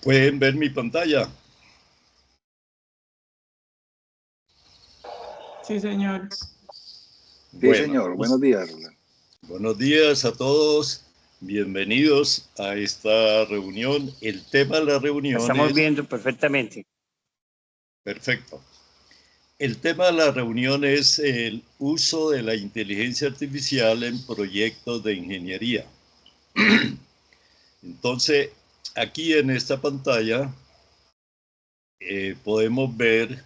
¿Pueden ver mi pantalla? Sí, señor. Sí, Bueno, señor. Buenos días, Roland. buenos días a todos. Bienvenidos a esta reunión. El tema de la reunión Estamos es... viendo perfectamente. Perfecto. El tema de la reunión es el uso de la inteligencia artificial en proyectos de ingeniería. Entonces, aquí en esta pantalla podemos ver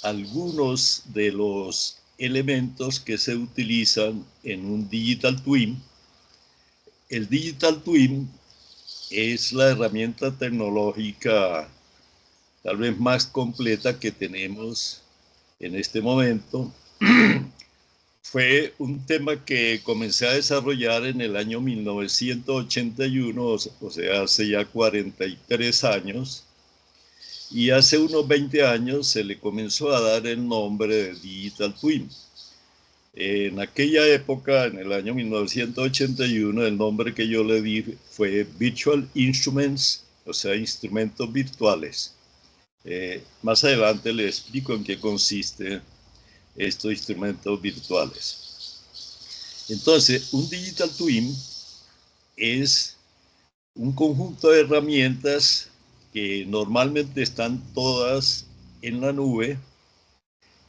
algunos de los elementos que se utilizan en un Digital Twin. El Digital Twin es la herramienta tecnológica tal vez más completa que tenemos en este momento. Fue un tema que comencé a desarrollar en el año 1981, o sea, hace ya 43 años. Y hace unos 20 años se le comenzó a dar el nombre de Digital Twin. En aquella época, en el año 1981, el nombre que yo le di fue Virtual Instruments, o sea, instrumentos virtuales. Más adelante le explico en qué consiste estos instrumentos virtuales. Entonces, un Digital Twin es un conjunto de herramientas que normalmente están todas en la nube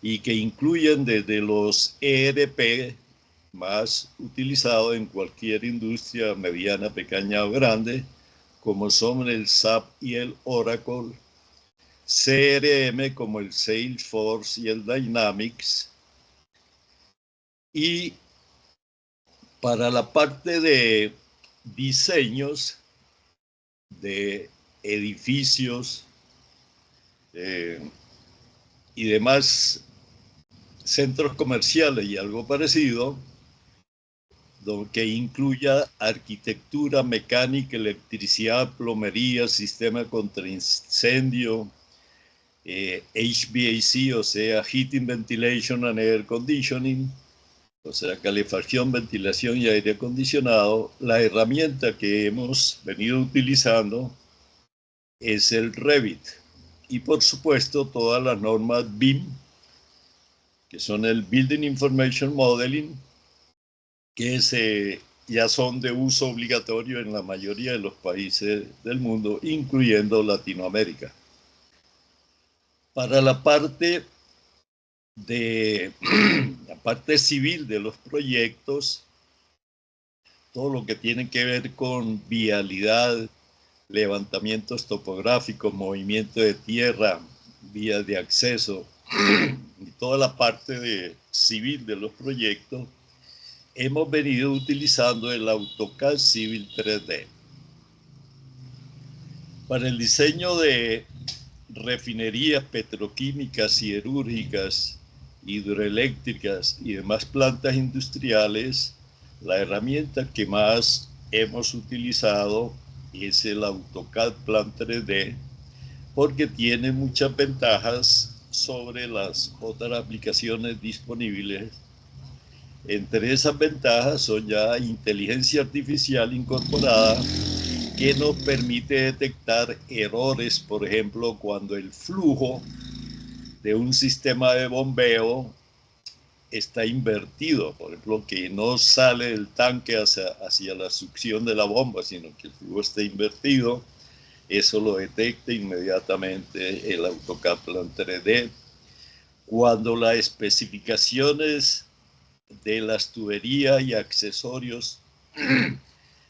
y que incluyen desde los ERP más utilizados en cualquier industria mediana, pequeña o grande, como son el SAP y el Oracle, CRM como el Salesforce y el Dynamics, y para la parte de diseños de edificios y demás centros comerciales y algo parecido, que incluya arquitectura, mecánica, electricidad, plomería, sistema contra incendio, HVAC, o sea, Heating, Ventilation and Air Conditioning, o sea, calefacción, ventilación y aire acondicionado. La herramienta que hemos venido utilizando es el Revit. Y por supuesto, todas las normas BIM, que son el Building Information Modeling, que ya son de uso obligatorio en la mayoría de los países del mundo, incluyendo Latinoamérica. Para la parte civil de los proyectos, todo lo que tiene que ver con vialidad, levantamientos topográficos, movimiento de tierra, vías de acceso y toda la parte civil de los proyectos, hemos venido utilizando el AutoCAD Civil 3D. Para el diseño de refinerías petroquímicas, siderúrgicas, hidroeléctricas y demás plantas industriales, la herramienta que más hemos utilizado es el AutoCAD Plan 3D, porque tiene muchas ventajas sobre las otras aplicaciones disponibles. Entre esas ventajas son ya inteligencia artificial incorporada, que nos permite detectar errores, por ejemplo, cuando el flujo de un sistema de bombeo está invertido, por ejemplo, que no sale del tanque hacia la succión de la bomba, sino que el flujo está invertido. Eso lo detecta inmediatamente el AutoCAD Plan 3D. Cuando las especificaciones de las tuberías y accesorios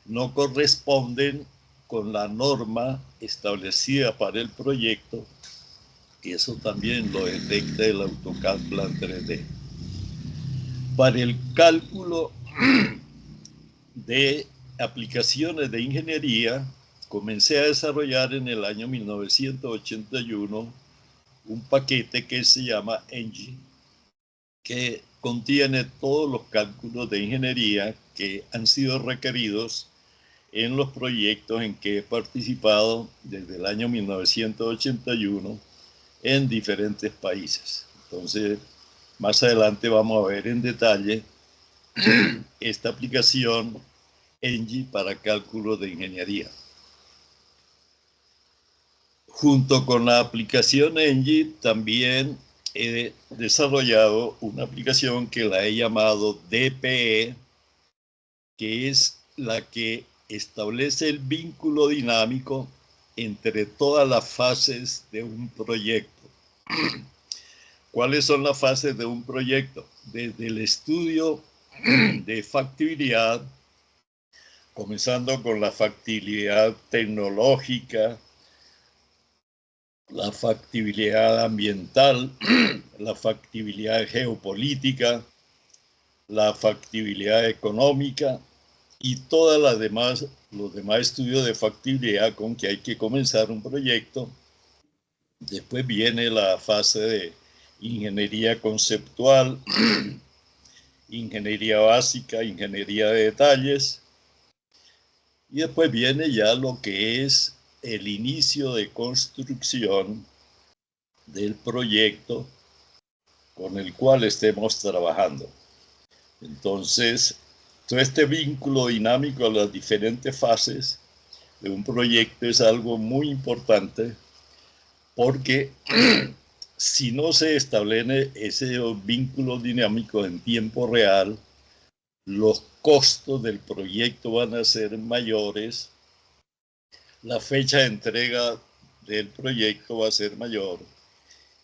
no corresponden con la norma establecida para el proyecto, eso también lo detecta el AutoCAD Plan 3D. Para el cálculo de aplicaciones de ingeniería, comencé a desarrollar en el año 1981 un paquete que se llama ENGIE, que contiene todos los cálculos de ingeniería que han sido requeridos en los proyectos en que he participado desde el año 1981 en diferentes países. Entonces, más adelante vamos a ver en detalle esta aplicación ENGIE para cálculos de ingeniería. junto con la aplicación Engie, también he desarrollado una aplicación que la he llamado DPE, que es la que establece el vínculo dinámico entre todas las fases de un proyecto. ¿Cuáles son las fases de un proyecto? Desde el estudio de factibilidad, comenzando con la factibilidad tecnológica, la factibilidad ambiental, la factibilidad geopolítica, la factibilidad económica y todas las demás, los demás estudios de factibilidad con que hay que comenzar un proyecto. Después viene la fase de ingeniería conceptual, ingeniería básica, ingeniería de detalles, y después viene ya lo que es el inicio de construcción del proyecto con el cual estemos trabajando. Entonces, todo este vínculo dinámico a las diferentes fases de un proyecto es algo muy importante porque si no se establece ese vínculo dinámico en tiempo real, los costos del proyecto van a ser mayores, la fecha de entrega del proyecto va a ser mayor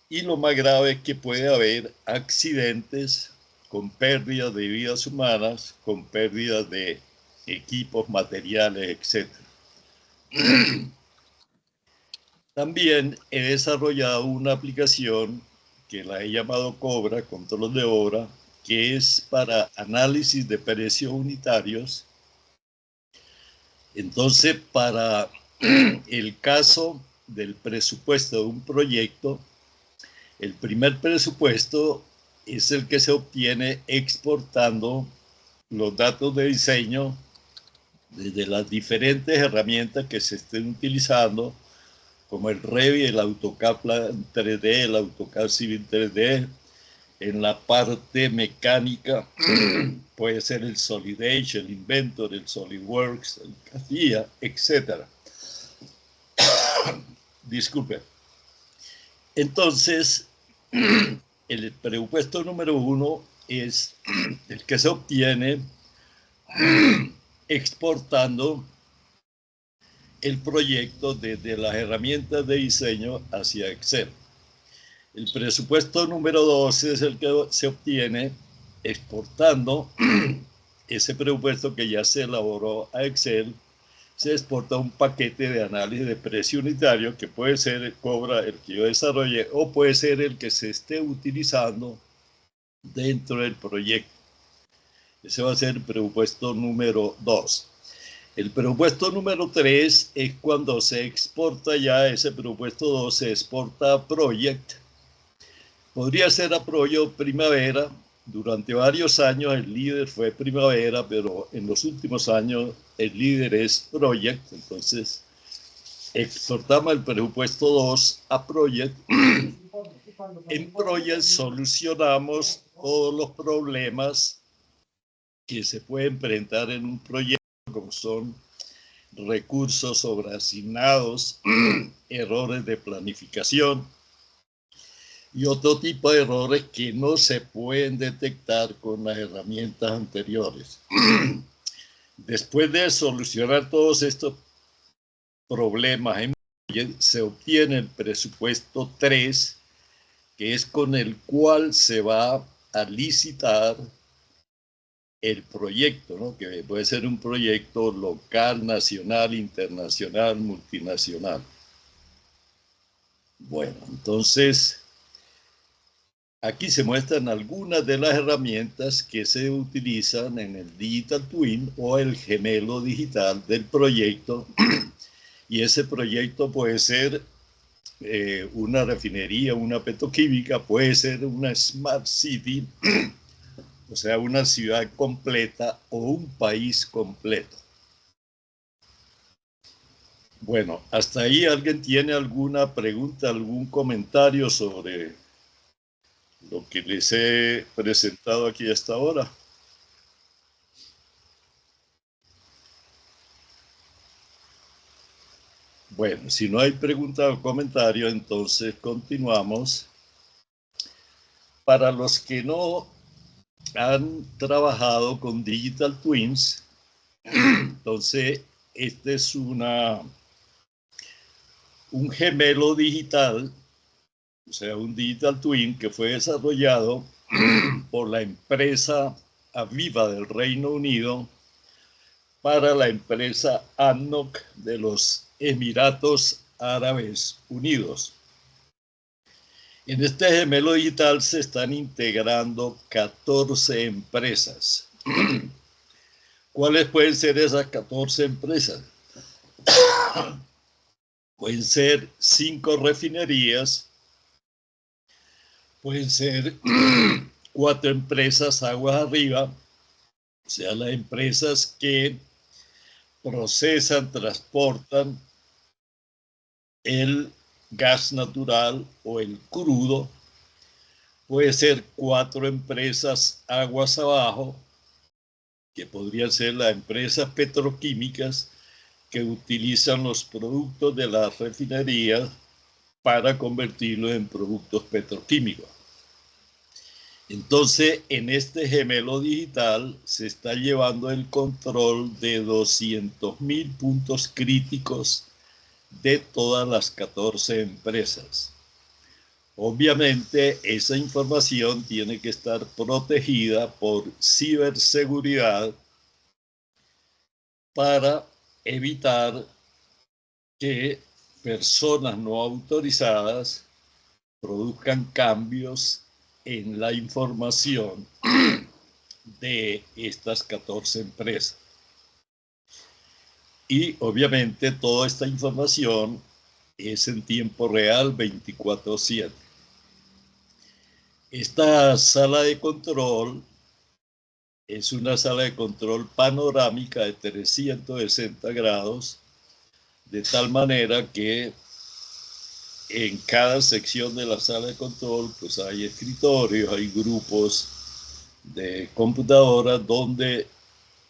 y lo más grave es que puede haber accidentes con pérdidas de vidas humanas, con pérdidas de equipos, materiales, etc. También he desarrollado una aplicación que la he llamado Cobra, control de obra, que es para análisis de precios unitarios. Entonces, para el caso del presupuesto de un proyecto, el primer presupuesto es el que se obtiene exportando los datos de diseño desde las diferentes herramientas que se estén utilizando, como el Revit, el AutoCAD Plan 3D, el AutoCAD Civil 3D. En la parte mecánica puede ser el Solid Edge, el Inventor, el SolidWorks, el CATIA, etc. Disculpe. Entonces, el presupuesto número 1 es el que se obtiene exportando el proyecto desde las herramientas de diseño hacia Excel. El presupuesto número 2 es el que se obtiene exportando ese presupuesto que ya se elaboró a Excel. Se exporta un paquete de análisis de precio unitario que puede ser el Cobra, el que yo desarrollé, o puede ser el que se esté utilizando dentro del proyecto. Ese va a ser el presupuesto número 2. El presupuesto número 3 es cuando se exporta ya ese presupuesto 2, se exporta a Project. Podría ser a Project Primavera. Durante varios años el líder fue Primavera, pero en los últimos años el líder es Project. Entonces exportamos el presupuesto 2 a Project. En Project solucionamos todos los problemas que se pueden presentar en un proyecto, como son recursos sobreasignados, errores de planificación y otro tipo de errores que no se pueden detectar con las herramientas anteriores. Después de solucionar todos estos problemas, se obtiene el presupuesto 3, que es con el cual se va a licitar el proyecto, ¿no? Que puede ser un proyecto local, nacional, internacional, multinacional. Bueno, entonces aquí se muestran algunas de las herramientas que se utilizan en el Digital Twin o el gemelo digital del proyecto. Y ese proyecto puede ser una refinería, una petroquímica, puede ser una Smart City, o sea, una ciudad completa o un país completo. Bueno, hasta ahí, ¿alguien tiene alguna pregunta, algún comentario sobre lo que les he presentado aquí hasta ahora? Bueno, si no hay pregunta o comentario, entonces continuamos. Para los que no han trabajado con Digital Twins, entonces este es un gemelo digital, o sea, un Digital Twin que fue desarrollado por la empresa Aviva del Reino Unido para la empresa ADNOC de los Emiratos Árabes Unidos. En este gemelo digital se están integrando 14 empresas. ¿Cuáles pueden ser esas 14 empresas? Pueden ser 5 refinerías, pueden ser 4 empresas aguas arriba, o sea, las empresas que procesan, transportan el gas natural o el crudo. Puede ser 4 empresas aguas abajo, que podrían ser las empresas petroquímicas que utilizan los productos de las refinerías para convertirlos en productos petroquímicos. Entonces, en este gemelo digital se está llevando el control de 200.000 puntos críticos de todas las 14 empresas. Obviamente, esa información tiene que estar protegida por ciberseguridad para evitar que personas no autorizadas produzcan cambios en la información de estas 14 empresas. Y obviamente toda esta información es en tiempo real 24/7. Esta sala de control es una sala de control panorámica de 360 grados, de tal manera que en cada sección de la sala de control pues hay escritorios, hay grupos de computadoras donde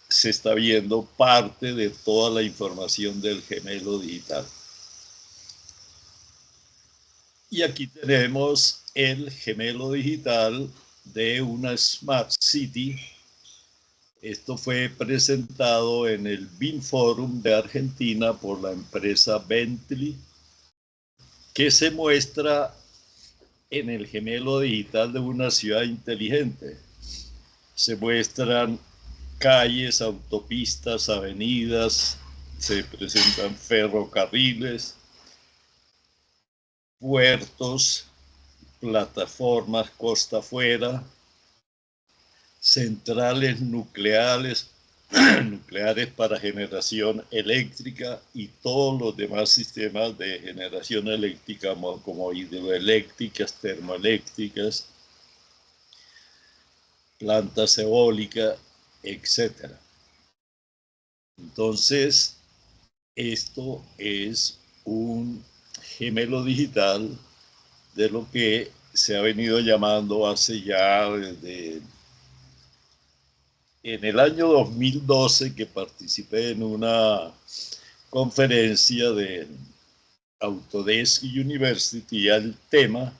se está viendo parte de toda la información del gemelo digital. Y aquí tenemos el gemelo digital de una Smart City. Esto fue presentado en el BIM Forum de Argentina por la empresa Bentley, que se muestra en el gemelo digital de una ciudad inteligente. Se muestran calles, autopistas, avenidas, se presentan ferrocarriles, puertos, plataformas costa afuera, centrales nucleares para generación eléctrica y todos los demás sistemas de generación eléctrica como hidroeléctricas, termoeléctricas, plantas eólicas, etc. Entonces, esto es un gemelo digital de lo que se ha venido llamando hace ya desde en el año 2012 que participé en una conferencia de Autodesk University. Ya el tema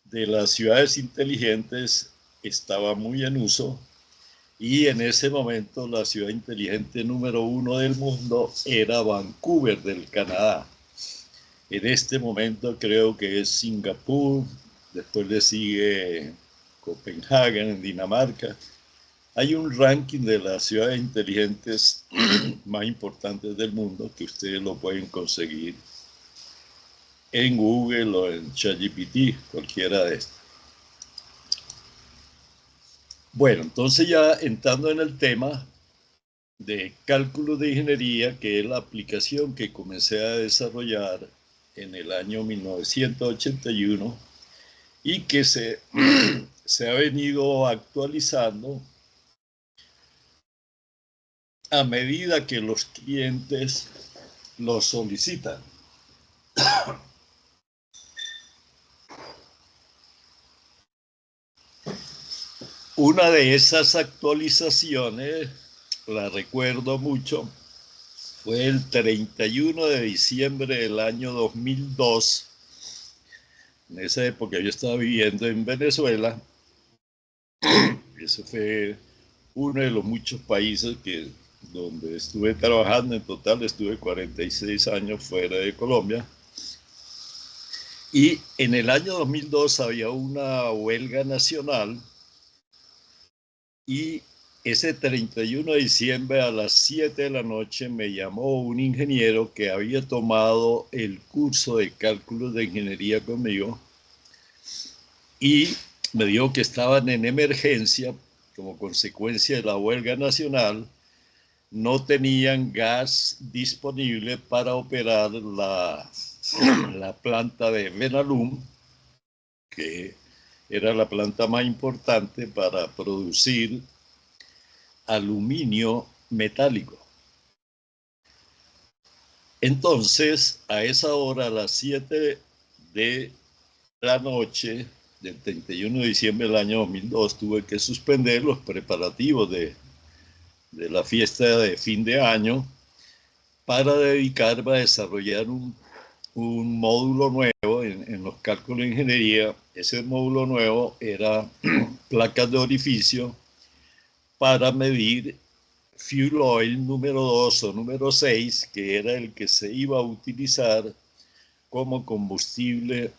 de las ciudades inteligentes estaba muy en uso y en ese momento la ciudad inteligente número 1 del mundo era Vancouver, del Canadá. En este momento creo que es Singapur, después le sigue Copenhague en Dinamarca. Hay un ranking de las ciudades inteligentes más importantes del mundo que ustedes lo pueden conseguir en Google o en ChatGPT, cualquiera de estas. Bueno, entonces ya entrando en el tema de cálculo de ingeniería, que es la aplicación que comencé a desarrollar en el año 1981 y que se ha venido actualizando a medida que los clientes lo solicitan. Una de esas actualizaciones, la recuerdo mucho, Fue el 31 de diciembre del año 2002. En esa época yo estaba viviendo en Venezuela. Ese fue uno de los muchos países donde estuve trabajando. En total estuve 46 años fuera de Colombia. Y en el año 2002 había una huelga nacional y ese 31 de diciembre a las 7 de la noche me llamó un ingeniero que había tomado el curso de cálculos de ingeniería conmigo y me dijo que estaban en emergencia como consecuencia de la huelga nacional. No tenían gas disponible para operar la planta de Venalum, que era la planta más importante para producir aluminio metálico. Entonces, a esa hora, a las 7 de la noche del 31 de diciembre del año 2002, tuve que suspender los preparativos de la fiesta de fin de año para dedicarme a desarrollar un módulo nuevo en los cálculos de ingeniería. Ese módulo nuevo era placas de orificio para medir fuel oil número 2 o número 6, que era el que se iba a utilizar como combustible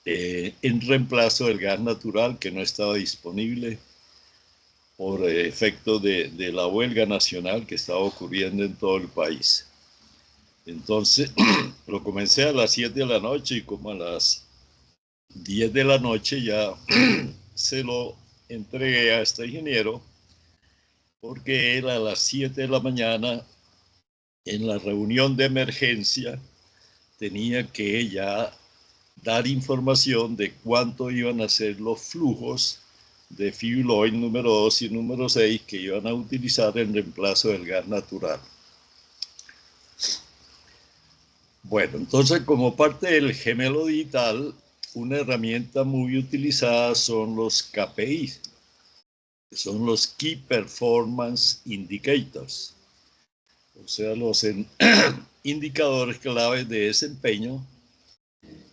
en reemplazo del gas natural que no estaba disponible por efecto de la huelga nacional que estaba ocurriendo en todo el país. Entonces, lo comencé a las 7 de la noche y como a las 10 de la noche ya se lo entregué a este ingeniero, porque él a las 7 de la mañana, en la reunión de emergencia, tenía que ya dar información de cuánto iban a ser los flujos de fuel oil número 2 y número 6 que iban a utilizar en reemplazo del gas natural. Bueno, entonces como parte del gemelo digital, una herramienta muy utilizada son los KPI, que son los Key Performance Indicators, o sea, los indicadores claves de desempeño.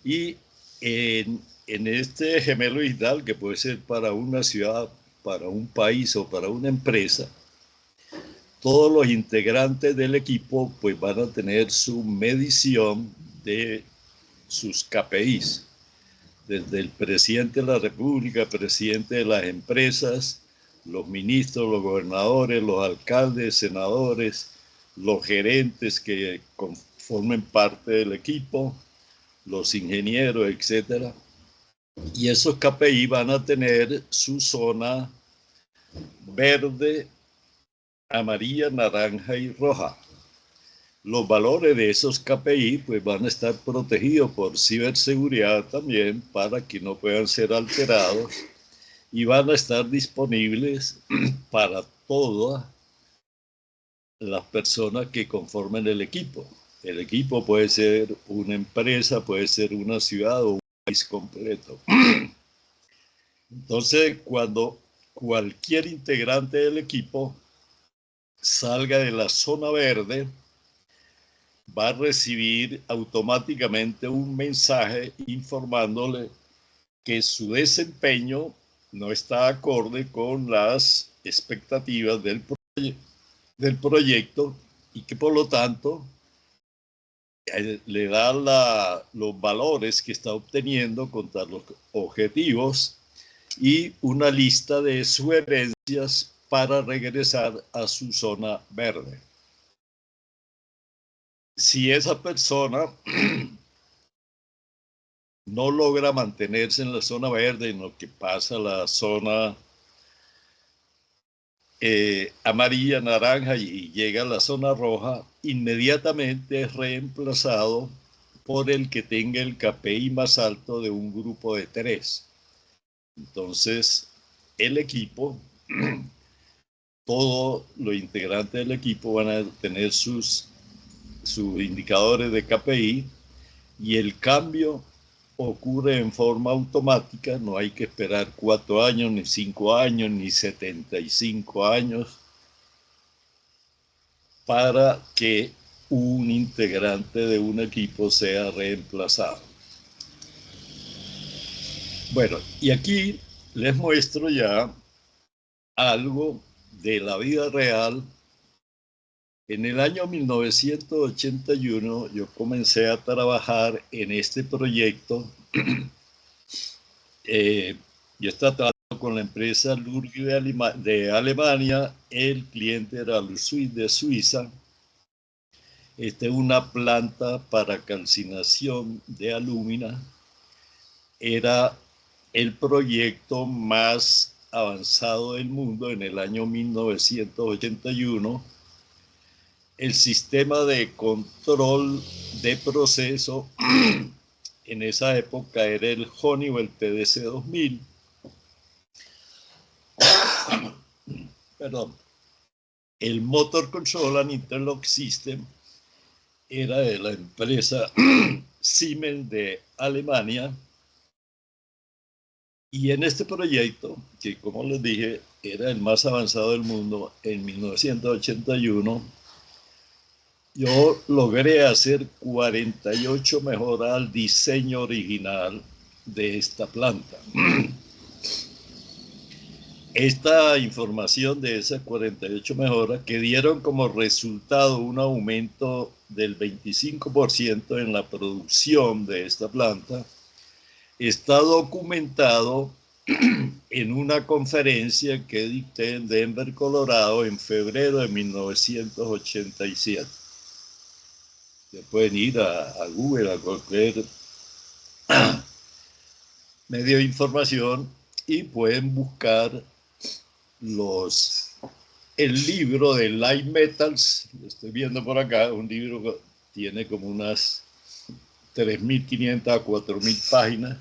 Y en este gemelo digital, que puede ser para una ciudad, para un país o para una empresa, todos los integrantes del equipo pues van a tener su medición de sus KPIs, desde el presidente de la República, presidente de las empresas, los ministros, los gobernadores, los alcaldes, senadores, los gerentes que formen parte del equipo, los ingenieros, etcétera. Y esos KPI van a tener su zona verde, amarilla, naranja y roja. Los valores de esos KPI pues van a estar protegidos por ciberseguridad también para que no puedan ser alterados y van a estar disponibles para todas las personas que conformen el equipo. El equipo puede ser una empresa, puede ser una ciudad o un país completo. Entonces, cuando cualquier integrante del equipo salga de la zona verde, va a recibir automáticamente un mensaje informándole que su desempeño no está acorde con las expectativas del proyecto y que por lo tanto le da los valores que está obteniendo contra los objetivos y una lista de sugerencias para regresar a su zona verde. Si esa persona no logra mantenerse en la zona verde, en lo que pasa a la zona amarilla, naranja y llega a la zona roja, inmediatamente es reemplazado por el que tenga el KPI más alto de un grupo de 3. Entonces, el equipo, todos los integrantes del equipo van a tener sus indicadores de KPI y el cambio ocurre en forma automática, no hay que esperar 4 años, ni 5 años, ni 75 años. para que un integrante de un equipo sea reemplazado. Bueno, y aquí les muestro ya algo de la vida real. En el año 1981 yo comencé a trabajar en este proyecto. Yo estaba trabajando con la empresa Lurgi de Alemania, el cliente era Lusuit de Suiza. Esta es una planta para calcinación de alúmina. Era el proyecto más avanzado del mundo en el año 1981. El sistema de control de proceso en esa época era el Honeywell TDC-2000. Perdón. El Motor Control and Interlock System era de la empresa Siemens de Alemania. Y en este proyecto, que como les dije, era el más avanzado del mundo, en 1981, yo logré hacer 48 mejoras al diseño original de esta planta. Esta información de esas 48 mejoras que dieron como resultado un aumento del 25% en la producción de esta planta, está documentado en una conferencia que dicté en Denver, Colorado, en febrero de 1987. Se pueden ir a Google, a cualquier medio de información y pueden buscar el libro de Light Metals. Lo estoy viendo por acá, un libro que tiene como unas 3.500 a 4.000 páginas,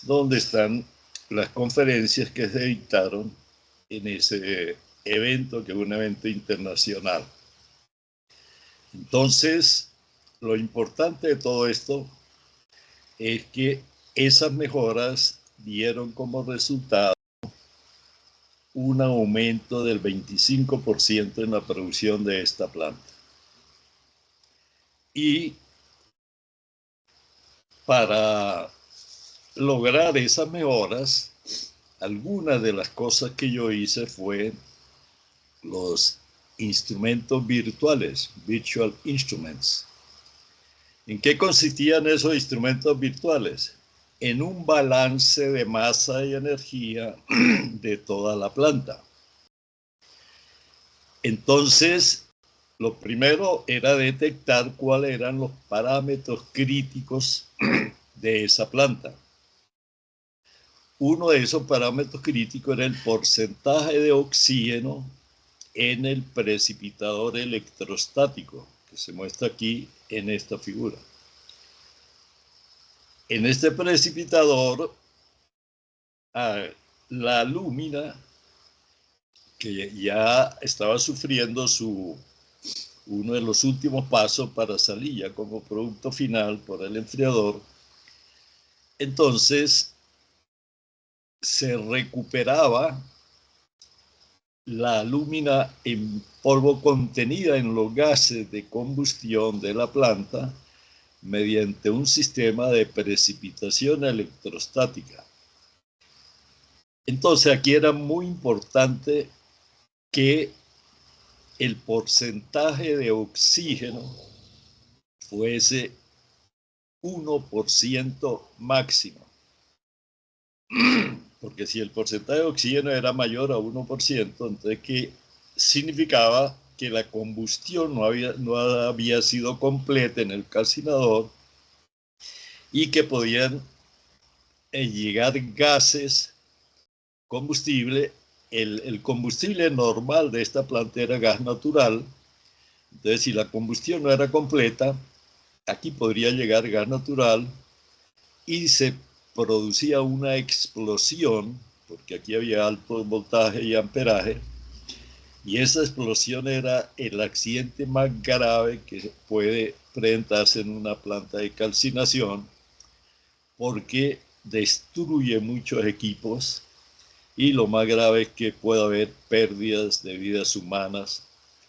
donde están las conferencias que se dictaron en ese evento, que es un evento internacional. Entonces, lo importante de todo esto es que esas mejoras dieron como resultado un aumento del 25% en la producción de esta planta. Y para lograr esas mejoras, algunas de las cosas que yo hice fue los instrumentos virtuales, virtual instruments. ¿En qué consistían esos instrumentos virtuales? En un balance de masa y energía de toda la planta. Entonces, lo primero era detectar cuáles eran los parámetros críticos de esa planta. Uno de esos parámetros críticos era el porcentaje de oxígeno en el precipitador electrostático, que se muestra aquí en esta figura. En este precipitador, la alúmina, que ya estaba sufriendo uno de los últimos pasos para salir ya como producto final por el enfriador, entonces se recuperaba la alúmina en polvo contenida en los gases de combustión de la planta mediante un sistema de precipitación electrostática. Entonces aquí era muy importante que el porcentaje de oxígeno fuese 1% máximo. Porque si el porcentaje de oxígeno era mayor a 1%, entonces ¿qué significaba? Que la combustión no había sido completa en el calcinador y que podían llegar gases, combustible. El combustible normal de esta planta era gas natural. Entonces, si la combustión no era completa, aquí podría llegar gas natural y se producía una explosión, porque aquí había alto voltaje y amperaje, y esa explosión era el accidente más grave que puede presentarse en una planta de calcinación, porque destruye muchos equipos y lo más grave es que puede haber pérdidas de vidas humanas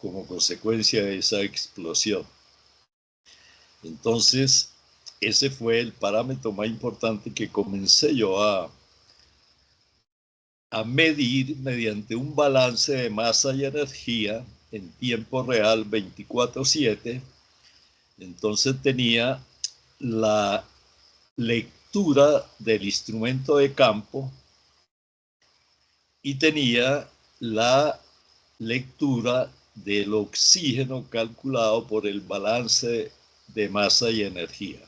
como consecuencia de esa explosión. Entonces, ese fue el parámetro más importante que comencé yo a medir mediante un balance de masa y energía en tiempo real 24/7. Entonces tenía la lectura del instrumento de campo y tenía la lectura del oxígeno calculado por el balance de masa y energía.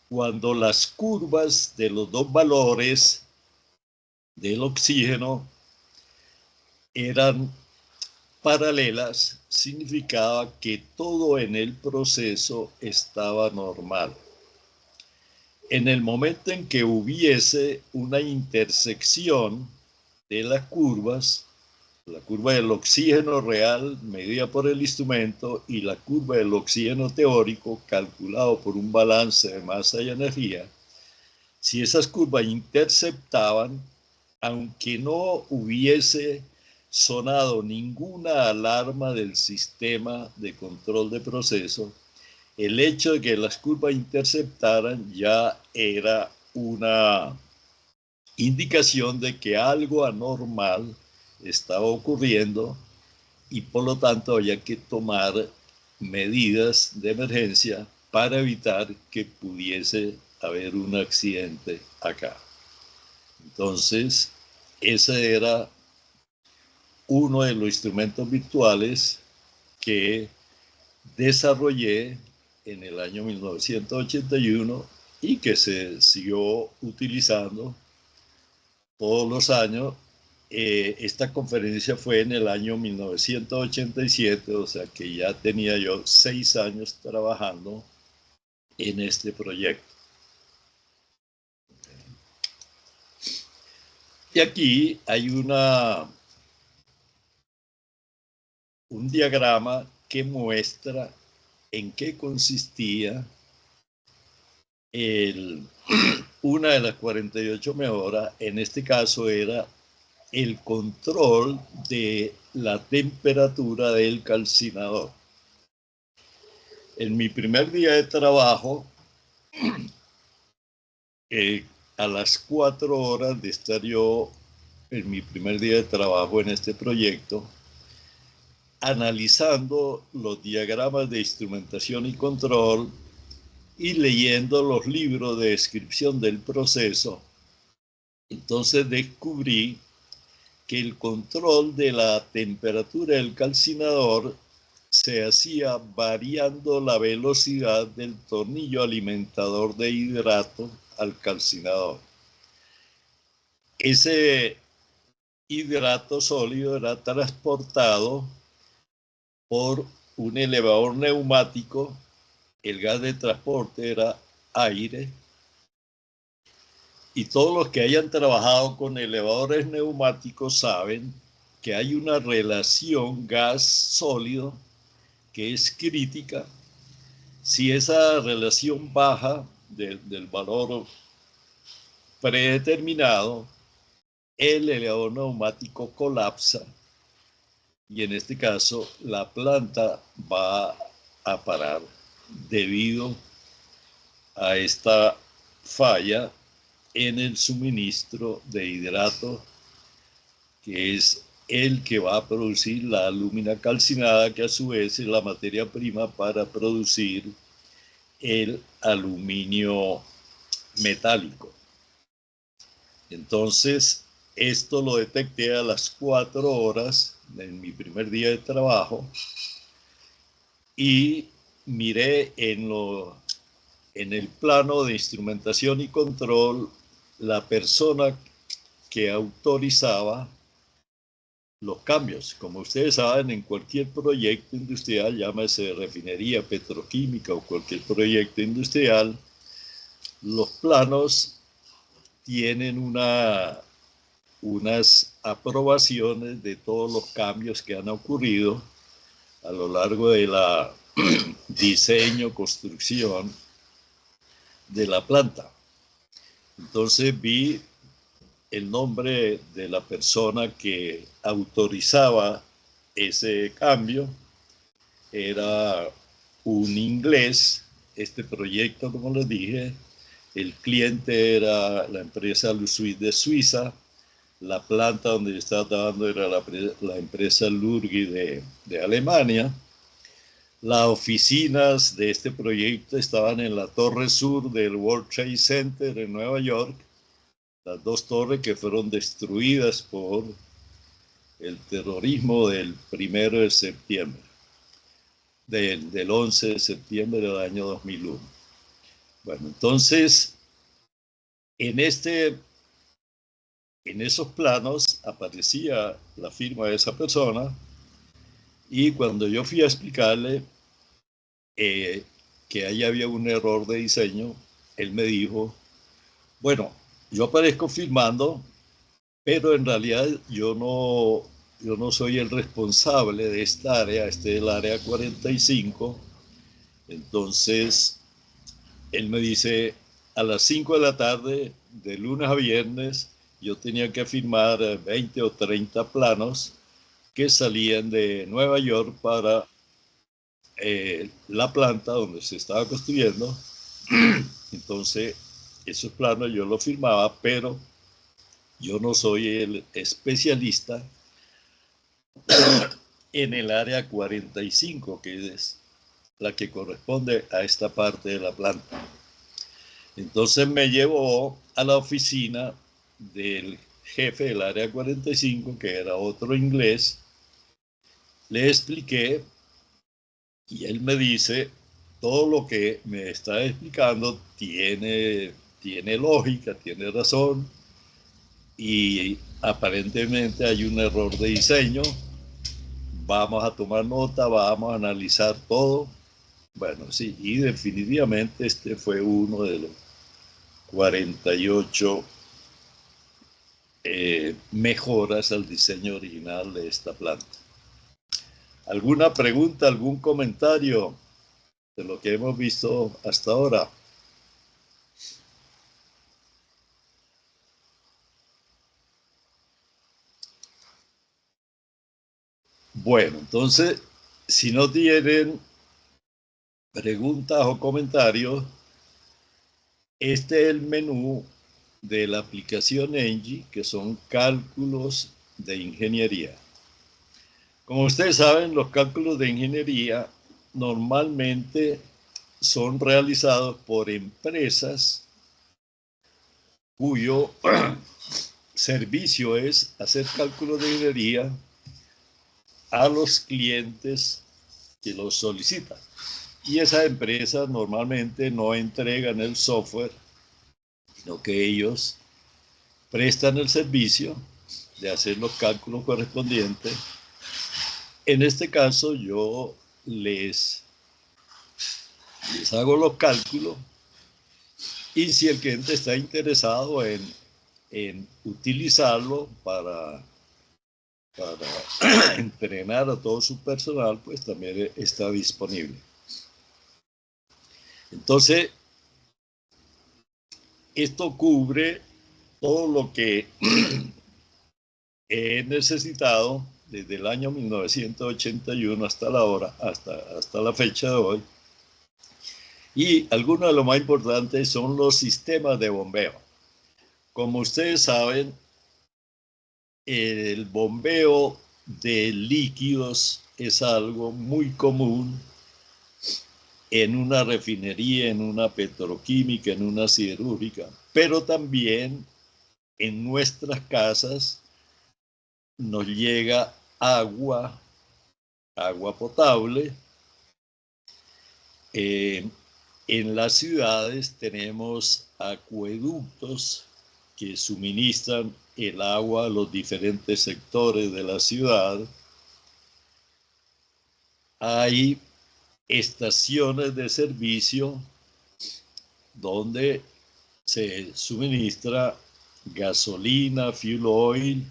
Cuando las curvas de los dos valores del oxígeno eran paralelas, significaba que todo en el proceso estaba normal. En el momento en que hubiese una intersección de las curvas, la curva del oxígeno real medida por el instrumento y la curva del oxígeno teórico calculado por un balance de masa y energía, si esas curvas interceptaban, aunque no hubiese sonado ninguna alarma del sistema de control de proceso, el hecho de que las curvas interceptaran ya era una indicación de que algo anormal estaba ocurriendo y por lo tanto había que tomar medidas de emergencia para evitar que pudiese haber un accidente acá. Entonces, ese era uno de los instrumentos virtuales que desarrollé en el año 1981 y que se siguió utilizando todos los años. Esta conferencia fue en el año 1987, o sea que ya tenía yo 6 años trabajando en este proyecto. Y aquí hay un diagrama que muestra en qué consistía una de las 48 mejoras. En este caso era el control de la temperatura del calcinador. En mi primer día de trabajo, a las 4 horas de estar yo en mi primer día de trabajo en este proyecto, analizando los diagramas de instrumentación y control y leyendo los libros de descripción del proceso, entonces descubrí que el control de la temperatura del calcinador se hacía variando la velocidad del tornillo alimentador de hidrato al calcinador. Ese hidrato sólido era transportado por un elevador neumático. El gas de transporte era aire. Y todos los que hayan trabajado con elevadores neumáticos saben que hay una relación gas-sólido que es crítica. Si esa relación baja del valor predeterminado, el elevador neumático colapsa y en este caso la planta va a parar debido a esta falla en el suministro de hidrato, que es el que va a producir la alúmina calcinada, que a su vez es la materia prima para producir el aluminio metálico. Entonces, esto lo detecté a las 4 horas en mi primer día de trabajo y miré en el plano de instrumentación y control la persona que autorizaba los cambios. Como ustedes saben, en cualquier proyecto industrial, llámese refinería, petroquímica o cualquier proyecto industrial, los planos tienen unas aprobaciones de todos los cambios que han ocurrido a lo largo de la diseño, construcción de la planta. Entonces vi el nombre de la persona que autorizaba ese cambio. Era un inglés, este proyecto, como les dije. El cliente era la empresa Lusuit de Suiza. La planta donde yo estaba trabajando era la empresa Lurgi de Alemania. Las oficinas de este proyecto estaban en la torre sur del World Trade Center en Nueva York, las dos torres que fueron destruidas por el terrorismo del 1 de septiembre, del 11 de septiembre del año 2001. Bueno, entonces, en esos planos aparecía la firma de esa persona, y cuando yo fui a explicarle que ahí había un error de diseño, él me dijo, bueno, yo aparezco firmando, pero en realidad yo no soy el responsable de esta área, este es el área 45. Entonces, él me dice, a las 5 de la tarde, de lunes a viernes, yo tenía que firmar 20 o 30 planos que salían de Nueva York para la planta donde se estaba construyendo. Entonces, esos planos yo los firmaba, pero yo no soy el especialista en el área 45, que es la que corresponde a esta parte de la planta. Entonces me llevó a la oficina del jefe del área 45, que era otro inglés. Le expliqué y él me dice, todo lo que me está explicando tiene lógica, tiene razón, y aparentemente hay un error de diseño. Vamos a tomar nota, vamos a analizar todo. Bueno, sí, y definitivamente este fue uno de los 48 mejoras al diseño original de esta planta. ¿Alguna pregunta, algún comentario de lo que hemos visto hasta ahora? Bueno, entonces, si no tienen preguntas o comentarios, este es el menú de la aplicación Engie, que son cálculos de ingeniería. Como ustedes saben, los cálculos de ingeniería normalmente son realizados por empresas cuyo servicio es hacer cálculos de ingeniería a los clientes que los solicitan. Y esas empresas normalmente no entregan el software, sino que ellos prestan el servicio de hacer los cálculos correspondientes. En este caso yo les hago los cálculos, y si el cliente está interesado en utilizarlo para entrenar a todo su personal, pues también está disponible. Entonces, esto cubre todo lo que he necesitado desde el año 1981 hasta la hora, hasta la fecha de hoy. Y algunos de los más importantes son los sistemas de bombeo. Como ustedes saben, el bombeo de líquidos es algo muy común en una refinería, en una petroquímica, en una siderúrgica, pero también en nuestras casas nos llega agua potable. En las ciudades tenemos acueductos que suministran el agua a los diferentes sectores de la ciudad. Hay estaciones de servicio donde se suministra gasolina, fuel oil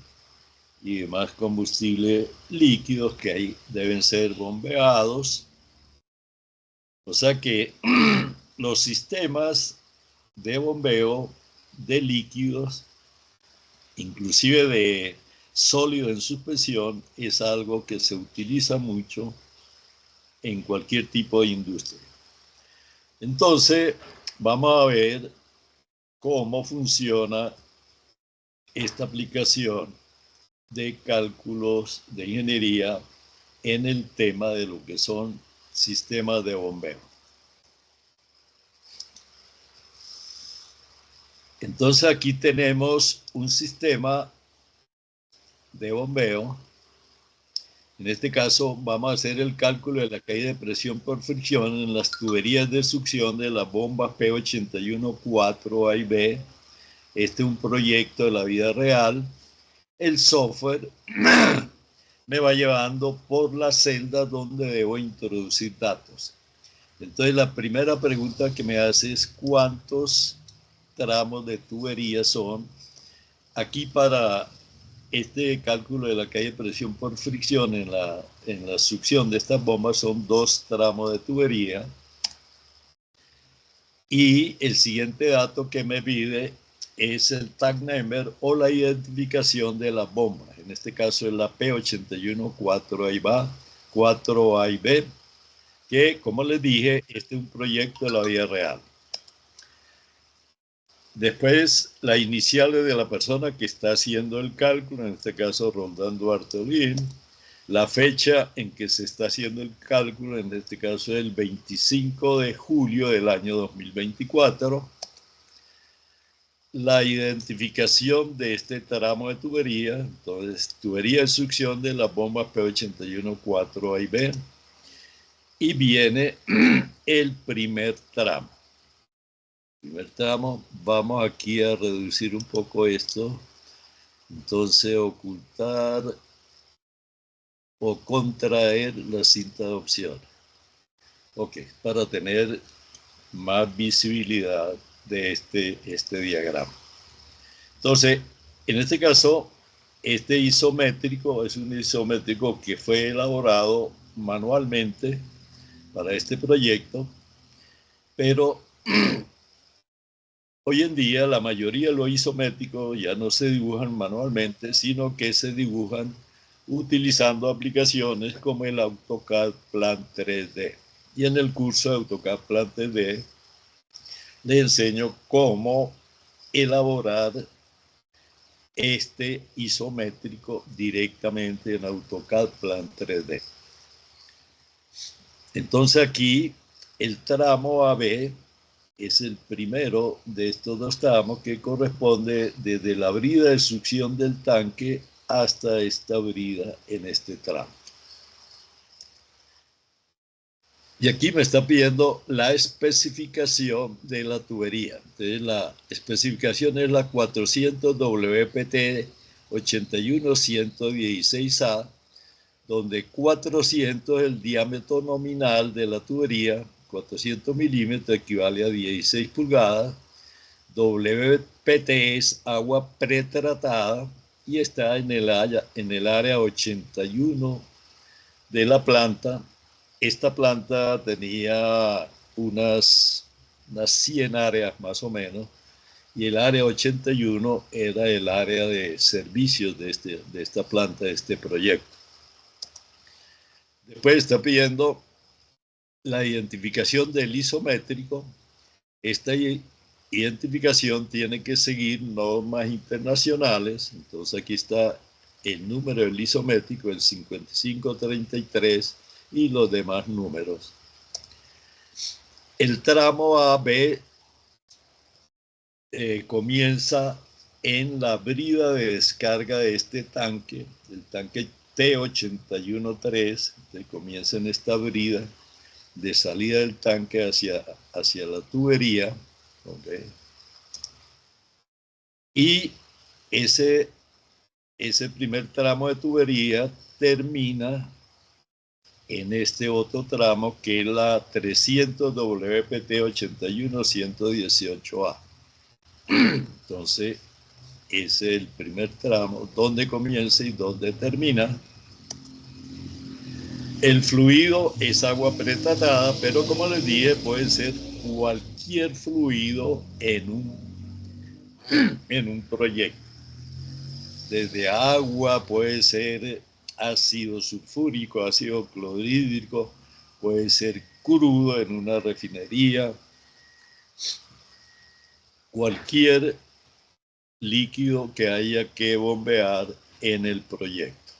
y demás combustibles líquidos que ahí deben ser bombeados. O sea que los sistemas de bombeo de líquidos, inclusive sólido en suspensión es algo que se utiliza mucho en cualquier tipo de industria. Entonces, vamos a ver cómo funciona esta aplicación de cálculos de ingeniería en el tema de lo que son sistemas de bombeo. Entonces aquí tenemos un sistema de bombeo. En este caso vamos a hacer el cálculo de la caída de presión por fricción en las tuberías de succión de las bombas P81-4A y B. Este es un proyecto de la vida real. El software me va llevando por las celdas donde debo introducir datos. Entonces la primera pregunta que me hace es ¿cuántos tramos de tubería son? Aquí para este cálculo de la caída de presión por fricción en la succión de estas bombas son 2 tramos de tubería. Y el siguiente dato que me pide es el tag number o la identificación de las bombas. En este caso es la P81-4A y B, que como les dije, este es un proyecto de la vida real. Después, las iniciales de la persona que está haciendo el cálculo, en este caso Roldán Duarte Olín. La fecha en que se está haciendo el cálculo, en este caso es el 25 de julio del año 2024. La identificación de este tramo de tubería, entonces tubería de succión de las bombas P81-4A y B. Y viene el primer tramo. Vamos aquí a reducir un poco esto. Entonces, ocultar o contraer la cinta de opciones. Ok, para tener más visibilidad de este diagrama. Entonces, en este caso, este isométrico es un isométrico que fue elaborado manualmente para este proyecto, pero hoy en día la mayoría de los isométricos ya no se dibujan manualmente, sino que se dibujan utilizando aplicaciones como el AutoCAD Plan 3D. Y en el curso de AutoCAD Plan 3D les enseño cómo elaborar este isométrico directamente en AutoCAD Plan 3D. Entonces aquí el tramo AB es el primero de estos 2 tramos que corresponde desde la brida de succión del tanque hasta esta brida en este tramo. Y aquí me está pidiendo la especificación de la tubería. Entonces la especificación es la 400 WPT 81116A, donde 400 es el diámetro nominal de la tubería, 400 milímetros equivale a 16 pulgadas, WPT es agua pretratada y está en el área 81 de la planta. Esta planta tenía unas 100 áreas más o menos, y el área 81 era el área de servicios de esta planta, de este proyecto. Después está pidiendo la identificación del isométrico. Esta identificación tiene que seguir normas internacionales. Entonces aquí está el número del isométrico, el 5533 y los demás números. El tramo AB comienza en la brida de descarga de este tanque, el tanque T813, que comienza en esta brida de salida del tanque hacia la tubería. Okay. Y ese primer tramo de tubería termina en este otro tramo que es la 300 WPT 81118A. Entonces, ese es el primer tramo, donde comienza y donde termina. El fluido es agua pretratada, pero como les dije, puede ser cualquier fluido en un proyecto. desde agua, puede ser ácido sulfúrico, ácido clorhídrico, puede ser crudo en una refinería, cualquier líquido que haya que bombear en el proyecto.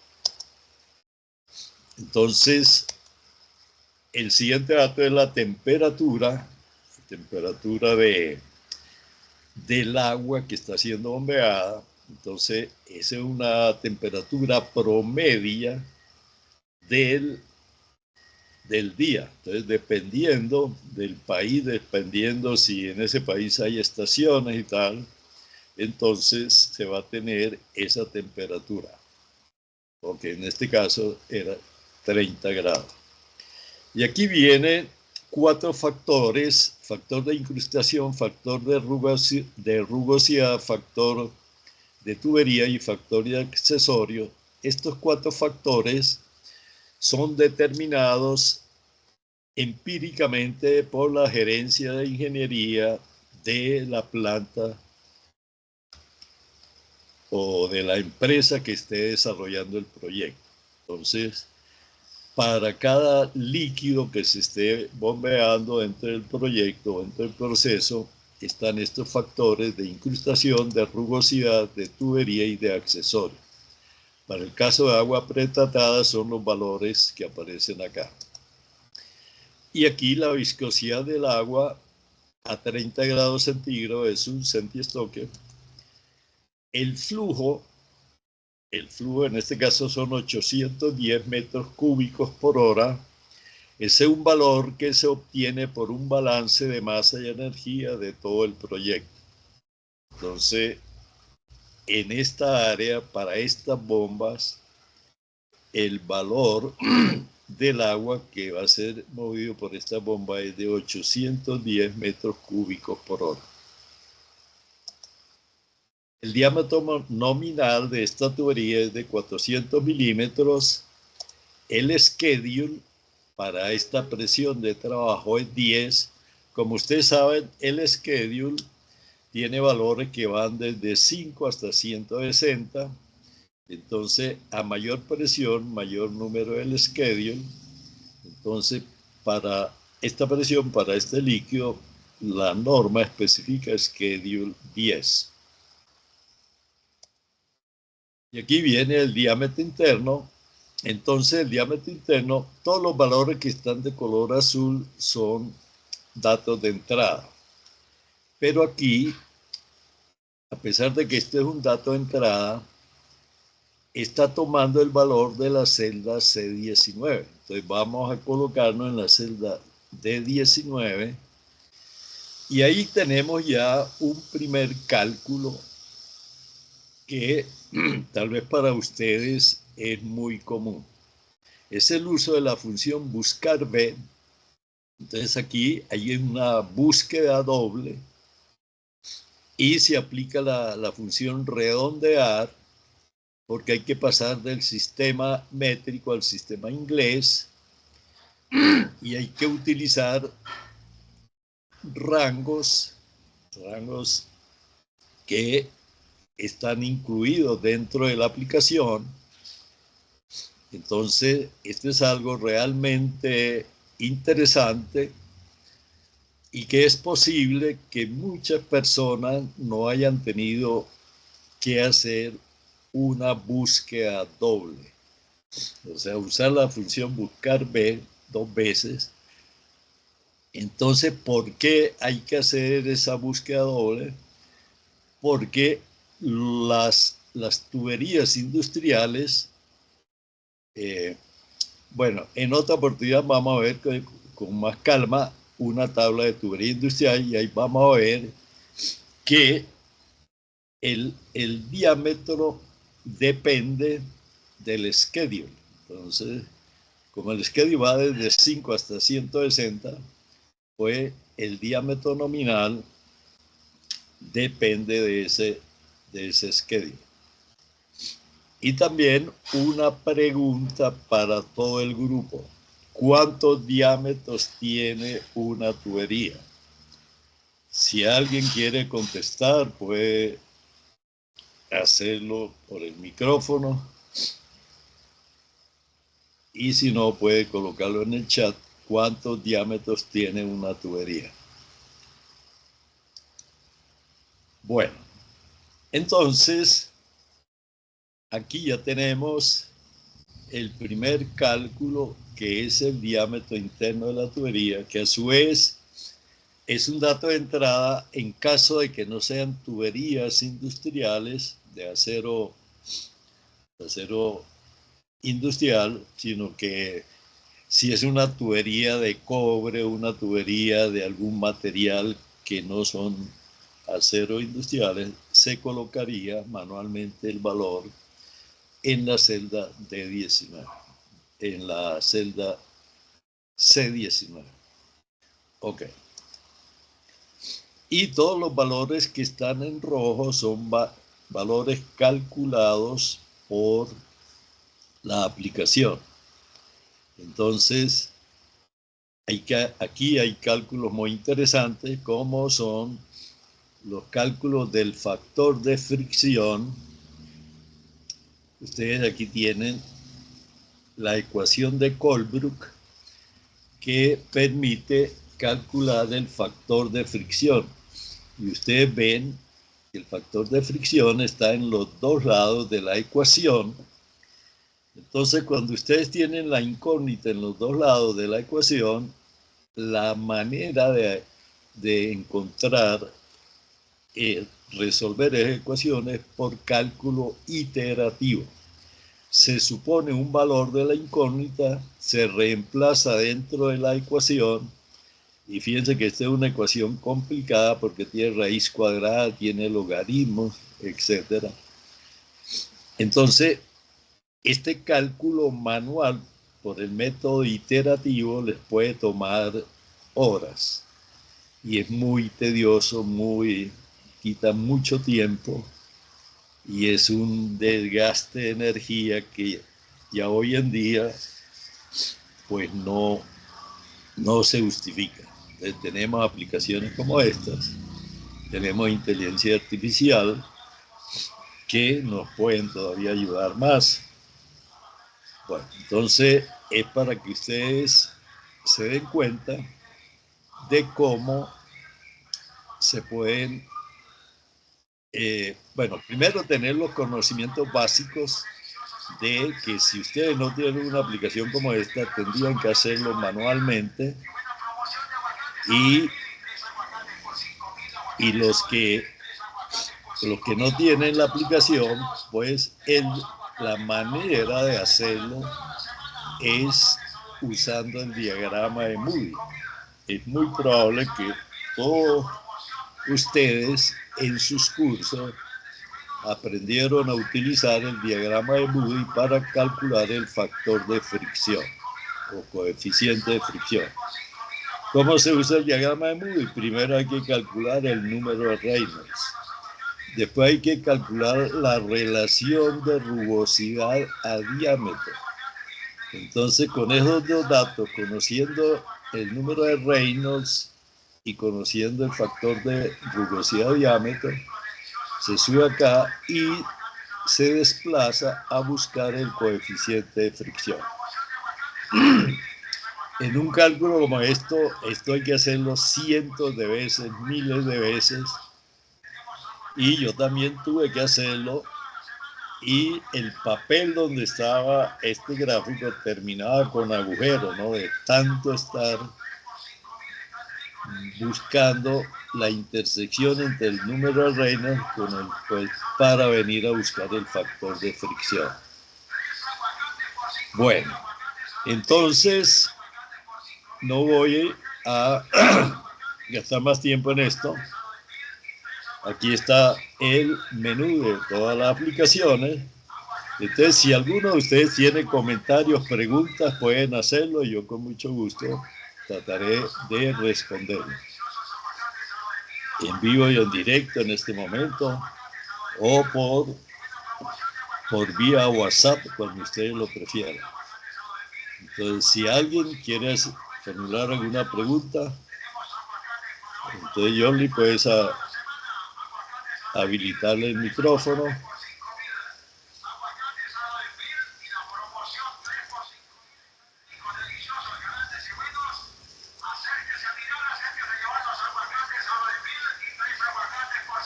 Entonces, el siguiente dato es la temperatura del agua que está siendo bombeada. Entonces, esa es una temperatura promedia del día. Entonces, dependiendo del país, dependiendo si en ese país hay estaciones y tal, entonces se va a tener esa temperatura. Porque en este caso era 30 grados. Y aquí vienen 4 factores: factor de incrustación, factor de rugosidad, factor de tubería y factor de accesorio. Estos 4 factores son determinados empíricamente por la gerencia de ingeniería de la planta o de la empresa que esté desarrollando el proyecto. Entonces, para cada líquido que se esté bombeando dentro del proyecto o dentro del proceso, están estos factores de incrustación, de rugosidad, de tubería y de accesorio. Para el caso de agua pretratada son los valores que aparecen acá. Y aquí la viscosidad del agua a 30 grados centígrados es un centistoque. El flujo en este caso son 810 metros cúbicos por hora. Ese es un valor que se obtiene por un balance de masa y energía de todo el proyecto. Entonces, en esta área, para estas bombas, el valor del agua que va a ser movido por esta bomba es de 810 metros cúbicos por hora. El diámetro nominal de esta tubería es de 400 milímetros. El schedule para esta presión de trabajo es 10. Como ustedes saben, el schedule tiene valores que van desde 5 hasta 160. Entonces, a mayor presión, mayor número del schedule. Entonces, para esta presión, para este líquido, la norma especifica schedule 10. Y aquí viene el diámetro interno. Entonces, el diámetro interno, todos los valores que están de color azul son datos de entrada. Pero aquí, a pesar de que este es un dato de entrada, está tomando el valor de la celda C19. Entonces, vamos a colocarnos en la celda D19. Y ahí tenemos ya un primer cálculo que tal vez para ustedes es muy común. Es el uso de la función buscar B. Entonces aquí hay una búsqueda doble y se aplica la función redondear, porque hay que pasar del sistema métrico al sistema inglés y hay que utilizar rangos que están incluidos dentro de la aplicación. Entonces, esto es algo realmente interesante y que es posible que muchas personas no hayan tenido que hacer una búsqueda doble. O sea, usar la función buscar B 2 veces. Entonces, ¿por qué hay que hacer esa búsqueda doble? Porque las tuberías industriales, bueno, en otra oportunidad vamos a ver con más calma una tabla de tubería industrial y ahí vamos a ver que el diámetro depende del schedule. Entonces, como el schedule va desde 5 hasta 160, pues el diámetro nominal depende de ese schedule. Y también una pregunta para todo el grupo: ¿cuántos diámetros tiene una tubería? Si alguien quiere contestar, puede hacerlo por el micrófono. Y si no, puede colocarlo en el chat. ¿Cuántos diámetros tiene una tubería? Bueno, entonces, aquí ya tenemos el primer cálculo, que es el diámetro interno de la tubería, que a su vez es un dato de entrada en caso de que no sean tuberías industriales de acero industrial, sino que si es una tubería de cobre, una tubería de algún material que no son acero industriales, se colocaría manualmente el valor en la celda D19, en la celda C19. Ok. Y todos los valores que están en rojo son valores calculados por la aplicación. Entonces, aquí hay cálculos muy interesantes, como son los cálculos del factor de fricción. Ustedes aquí tienen la ecuación de Colebrook, que permite calcular el factor de fricción. Y ustedes ven que el factor de fricción está en los dos lados de la ecuación. Entonces, cuando ustedes tienen la incógnita en los dos lados de la ecuación, la manera de encontrar, resolver esas ecuaciones por cálculo iterativo. Se supone un valor de la incógnita, se reemplaza dentro de la ecuación, y fíjense que esta es una ecuación complicada porque tiene raíz cuadrada, tiene logaritmos, etc. Entonces, este cálculo manual por el método iterativo les puede tomar horas y es muy tedioso, quita mucho tiempo y es un desgaste de energía que ya hoy en día pues no se justifica. Entonces, tenemos aplicaciones como estas, tenemos inteligencia artificial que nos pueden todavía ayudar más. Bueno, entonces es para que ustedes se den cuenta de cómo se pueden, bueno, primero tener los conocimientos básicos de que si ustedes no tienen una aplicación como esta, tendrían que hacerlo manualmente, y los que no tienen la aplicación, pues la manera de hacerlo es usando el diagrama de Moody. Es muy probable que todos ustedes en sus cursos aprendieron a utilizar el diagrama de Moody para calcular el factor de fricción o coeficiente de fricción. ¿Cómo se usa el diagrama de Moody? Primero hay que calcular el número de Reynolds. Después hay que calcular la relación de rugosidad a diámetro. Entonces, con esos dos datos, conociendo el número de Reynolds y conociendo el factor de rugosidad a diámetro, se sube acá y se desplaza a buscar el coeficiente de fricción. En un cálculo como esto hay que hacerlo cientos de veces, miles de veces, y yo también tuve que hacerlo, y el papel donde estaba este gráfico terminaba con agujeros, ¿no? De tanto estar buscando la intersección entre el número de Reynolds para venir a buscar el factor de fricción. Bueno, entonces no voy a gastar más tiempo en esto. Aquí está el menú de todas las aplicaciones. Entonces, si alguno de ustedes tiene comentarios, preguntas, pueden hacerlo y yo con mucho gusto trataré de responderlos en vivo y en directo en este momento, o por vía WhatsApp, cuando ustedes lo prefieran. Entonces, si alguien quiere formular alguna pregunta, entonces Jordi, puedes habilitarle el micrófono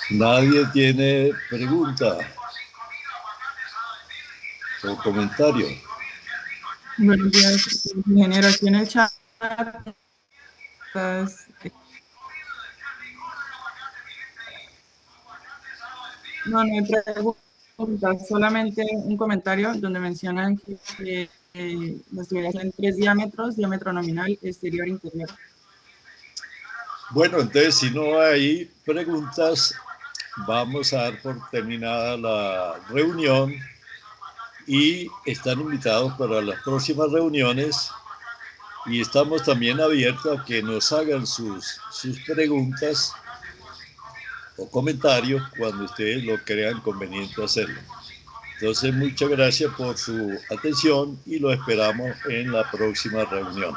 Nadie tiene pregunta o comentario. Buenos días, ingeniero. Aquí en el chat, pues, no hay preguntas, solamente un comentario donde mencionan que las tuberías tienen 3 diámetros, diámetro nominal, exterior, interior. Bueno, entonces si no hay preguntas, vamos a dar por terminada la reunión y están invitados para las próximas reuniones y estamos también abiertos a que nos hagan sus preguntas o comentarios cuando ustedes lo crean conveniente hacerlo. Entonces, muchas gracias por su atención y lo esperamos en la próxima reunión.